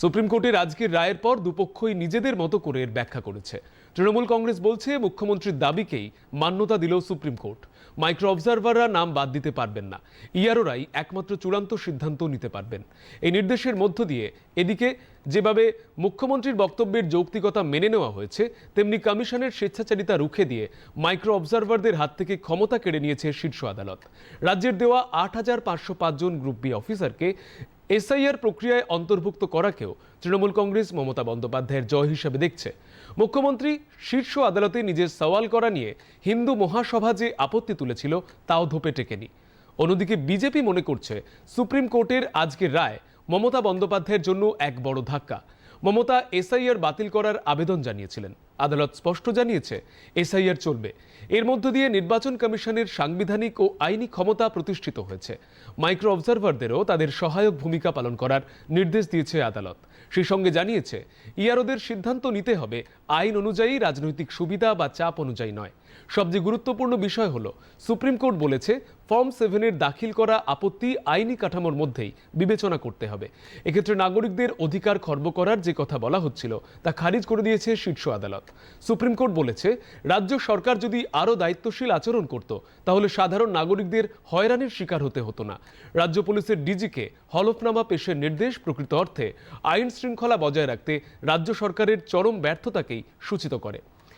Supreme কোর্টের আজকের রায়ের পর দুপক্ষই নিজেদের মতো করে এর ব্যাখ্যা করেছে। তৃণমূল কংগ্রেস বলছে মুখ্যমন্ত্রীর দাবিকেই মান্যতা দিল সুপ্রিম কোর্ট। মাইক্রো অবজারভাররা নাম বাদ দিতে পারবেন না, ইআরওরাই একমাত্র চূড়ান্ত সিদ্ধান্ত নিতে পারবেন। এই নির্দেশের মধ্য দিয়ে এদিকে যেভাবে মুখ্যমন্ত্রীর বক্তব্যের যৌক্তিকতা মেনে নেওয়া হয়েছে, তেমনি কমিশনের স্বেচ্ছাচারিতা রুখে দিয়ে মাইক্রো অবজারভারদের হাত থেকে ক্ষমতা কেড়ে নিয়েছে শীর্ষ আদালত। রাজ্যের দেওয়া ৮,৫০৫ জন গ্রুপ বি অফিসারকে এসআইআর প্রক্রিয়ায় অন্তর্ভুক্ত করাকেও তৃণমূল কংগ্রেস মমতা বন্দ্যোপাধ্যায়ের জয় হিসেবে দেখছে। মুখ্যমন্ত্রী শীর্ষ আদালতে নিজের সওয়াল করা নিয়ে হিন্দু মহাসভা যে আপত্তি তুলেছিল তাও ধোপে টেকেনি। অন্যদিকে বিজেপি মনে করছে সুপ্রিম কোর্টের আজকের রায় মমতা বন্দ্যোপাধ্যায়ের জন্য এক বড় ধাক্কা। মমতা এসআইআর বাতিল করার আবেদন জানিয়েছিলেন, আদালত স্পষ্ট জানিয়েছে এসআইআর চলবে। এর মধ্য দিয়ে নির্বাচন কমিশনের সাংবিধানিক ও আইনি ক্ষমতা প্রতিষ্ঠিত হয়েছে। মাইক্রো অবজারভারদেরও তাদের সহায়ক ভূমিকা পালন করার নির্দেশ দিয়েছে আদালত। সেই সঙ্গে জানিয়েছে ইআরওদের সিদ্ধান্ত নিতে হবে আইন অনুযায়ী, রাজনৈতিক সুবিধা বা চাপ অনুযায়ী নয়। সবচেয়ে গুরুত্বপূর্ণ বিষয় হলো সুপ্রিম কোর্ট বলেছে ফর্ম 7-এর দাখিল করা আপত্তি আইনি কাঠামোর মধ্যেই বিবেচনা করতে হবে। এক্ষেত্রে নাগরিকদের অধিকার খর্ব করার যে কথা বলা হচ্ছিল তা খারিজ করে দিয়েছে শীর্ষ আদালত। সুপ্রিম কোর্ট বলেছে রাজ্য সরকার যদি আরও দায়িত্বশীল আচরণ করত তাহলে সাধারণ নাগরিকদের হয়রানির শিকার হতে হতো না। রাজ্য পুলিশের ডিজিকে হলফনামা পেশের নির্দেশ প্রকৃত অর্থে আইন শৃঙ্খলা বজায় রাখতে রাজ্য সরকারের চরম ব্যর্থতাকেই সূচিত করে।